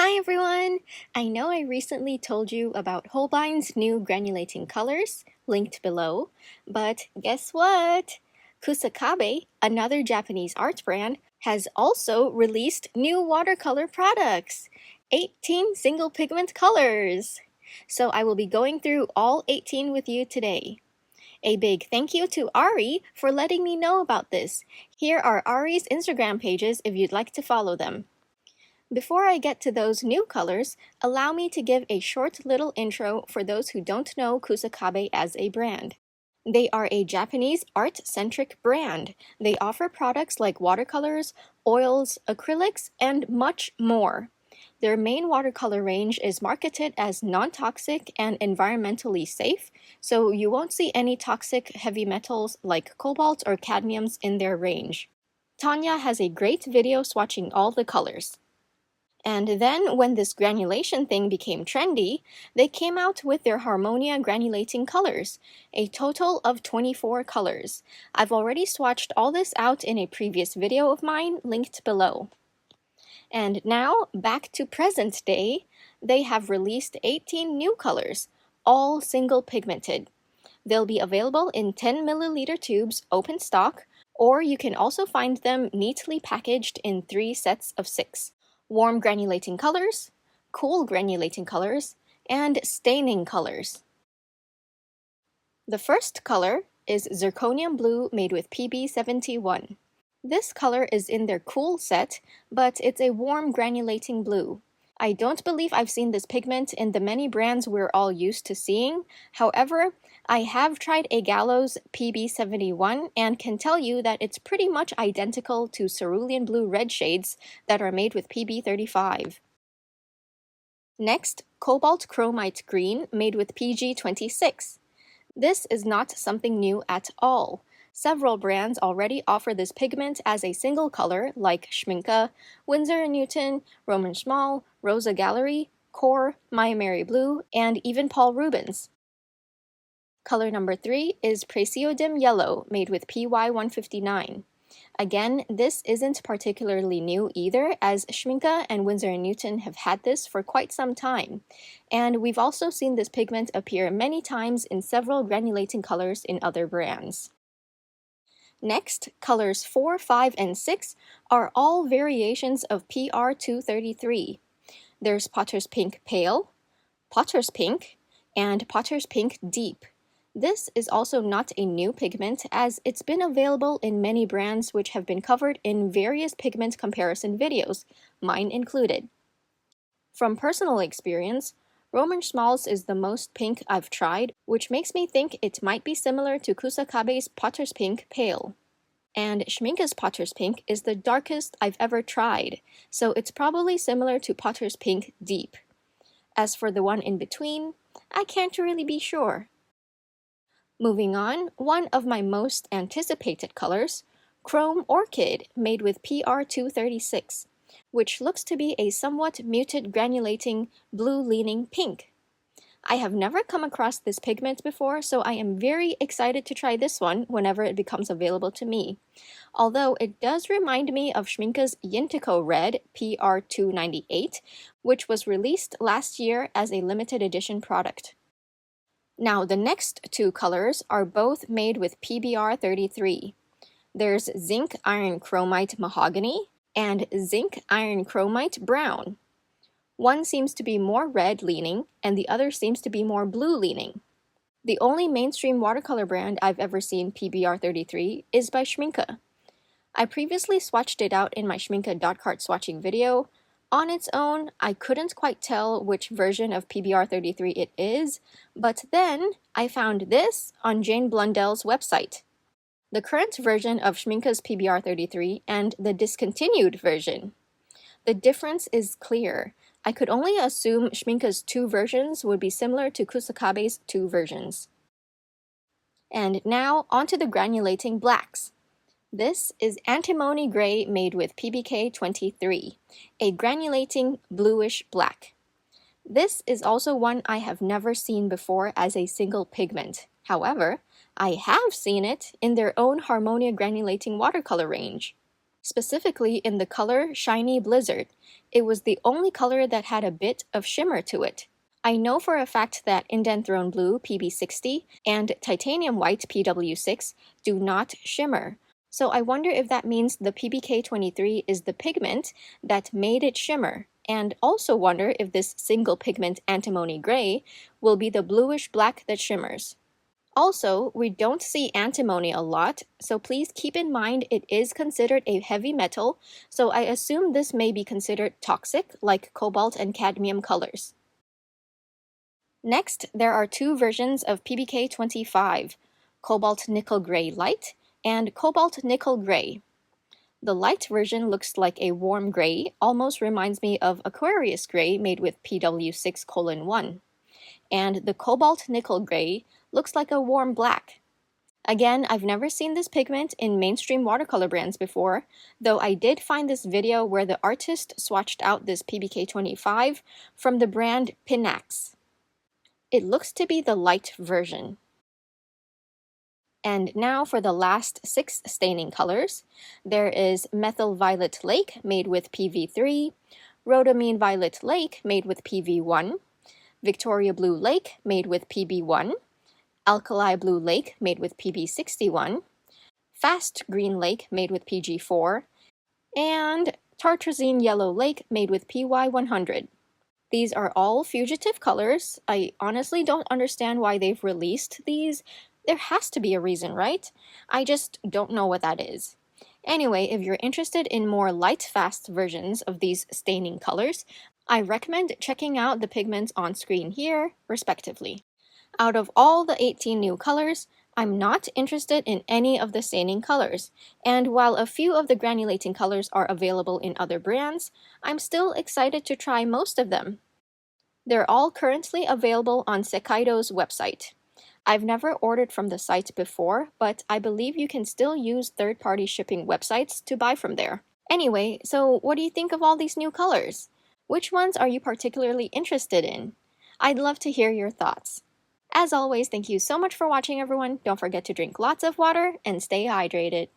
Hi everyone! I know I recently told you about Holbein's new granulating colors, linked below, but guess what? Kusakabe, another Japanese art brand, has also released new watercolor products! 18 single pigment colors! So I will be going through all 18 with you today. A big thank you to Ari for letting me know about this. Here are Ari's Instagram pages if you'd like to follow them. Before I get to those new colors, allow me to give a short little intro for those who don't know Kusakabe as a brand. They are a Japanese art-centric brand. They offer products like watercolors, oils, acrylics, and much more. Their main watercolor range is marketed as non-toxic and environmentally safe, so you won't see any toxic heavy metals like cobalt or cadmiums in their range. Tanya has a great video swatching all the colors. And then, when this granulation thing became trendy, they came out with their Harmonia granulating colors, a total of 24 colors. I've already swatched all this out in a previous video of mine, linked below. And now, back to present day, they have released 18 new colors, all single pigmented. They'll be available in 10 milliliter tubes, open stock, or you can also find them neatly packaged in 3 sets of 6. Warm granulating colors, cool granulating colors, and staining colors. The first color is Zirconium Blue made with PB71. This color is in their cool set, but it's a warm granulating blue. I don't believe I've seen this pigment in the many brands we're all used to seeing. However, I have tried a Gallows PB71 and can tell you that it's pretty much identical to cerulean blue red shades that are made with PB35. Next, Cobalt Chromite Green made with PG26. This is not something new at all. Several brands already offer this pigment as a single color like Schminke, Winsor&Newton, Roman Schmal, Rosa Gallery, Core, Maya Mary Blue, and even Paul Rubens. Color number 3 is Praseodim Yellow made with PY159. Again, this isn't particularly new either, as Schminke and Winsor&Newton have had this for quite some time. And we've also seen this pigment appear many times in several granulating colors in other brands. Next, colors 4, 5, and 6 are all variations of PR233. There's Potter's Pink Pale, Potter's Pink, and Potter's Pink Deep. This is also not a new pigment, as it's been available in many brands which have been covered in various pigment comparison videos, mine included. From personal experience, Roman Schmal's is the most pink I've tried, which makes me think it might be similar to Kusakabe's Potter's Pink Pale. And Schminke's Potter's Pink is the darkest I've ever tried, so it's probably similar to Potter's Pink Deep. As for the one in between, I can't really be sure. Moving on, one of my most anticipated colors, Chrome Orchid made with PR236, which looks to be a somewhat muted granulating blue-leaning pink. I have never come across this pigment before, so I am very excited to try this one whenever it becomes available to me. Although it does remind me of Schminke's Yintico Red PR298, which was released last year as a limited edition product. Now, the next 2 colors are both made with PBR33. There's Zinc Iron Chromite Mahogany and Zinc Iron Chromite Brown. One seems to be more red-leaning, and the other seems to be more blue-leaning. The only mainstream watercolor brand I've ever seen PBR33 is by Schminke. I previously swatched it out in my Schminke dot cart swatching video. On its own, I couldn't quite tell which version of PBR33 it is, but then I found this on Jane Blundell's website. The current version of Schminke's PBR33 and the discontinued version. The difference is clear. I could only assume Schminke's 2 versions would be similar to Kusakabe's 2 versions. And now, onto the granulating blacks. This is Antimony Gray made with PBK23, a granulating bluish black. This is also one I have never seen before as a single pigment. However, I have seen it in their own Harmonia granulating watercolor range. specifically in the color Shiny Blizzard. It was the only color that had a bit of shimmer to it. I know for a fact that Indanthrone Blue PB60 and Titanium White PW6 do not shimmer. So I wonder if that means the PBK23 is the pigment that made it shimmer, and also wonder if this single pigment antimony gray will be the bluish black that shimmers. Also, we don't see antimony a lot, so please keep in mind it is considered a heavy metal, so I assume this may be considered toxic like cobalt and cadmium colors. Next, there are two versions of PBK25, Cobalt Nickel Gray Light and Cobalt Nickel Gray. The light version looks like a warm gray, almost reminds me of Aquarius Gray made with PW6:1. And the Cobalt Nickel Gray looks like a warm black. Again, I've never seen this pigment in mainstream watercolor brands before, though I did find this video where the artist swatched out this PBK25 from the brand Pinax. It looks to be the light version. And now for the last 6 staining colors. There is Methyl Violet Lake made with PV3, Rhodamine Violet Lake made with PV1, Victoria Blue Lake made with PB1, Alkali Blue Lake made with PB61, Fast Green Lake made with PG4, and Tartrazine Yellow Lake made with PY100. These are all fugitive colors. I honestly don't understand why they've released these. There has to be a reason, right? I just don't know what that is. Anyway, if you're interested in more light fast versions of these staining colors, I recommend checking out the pigments on screen here, respectively. Out of all the 18 new colors, I'm not interested in any of the staining colors, and while a few of the granulating colors are available in other brands, I'm still excited to try most of them. They're all currently available on Sekaido's website. I've never ordered from the site before, but I believe you can still use third-party shipping websites to buy from there. Anyway, so what do you think of all these new colors? Which ones are you particularly interested in? I'd love to hear your thoughts. As always, thank you so much for watching, everyone. Don't forget to drink lots of water and stay hydrated.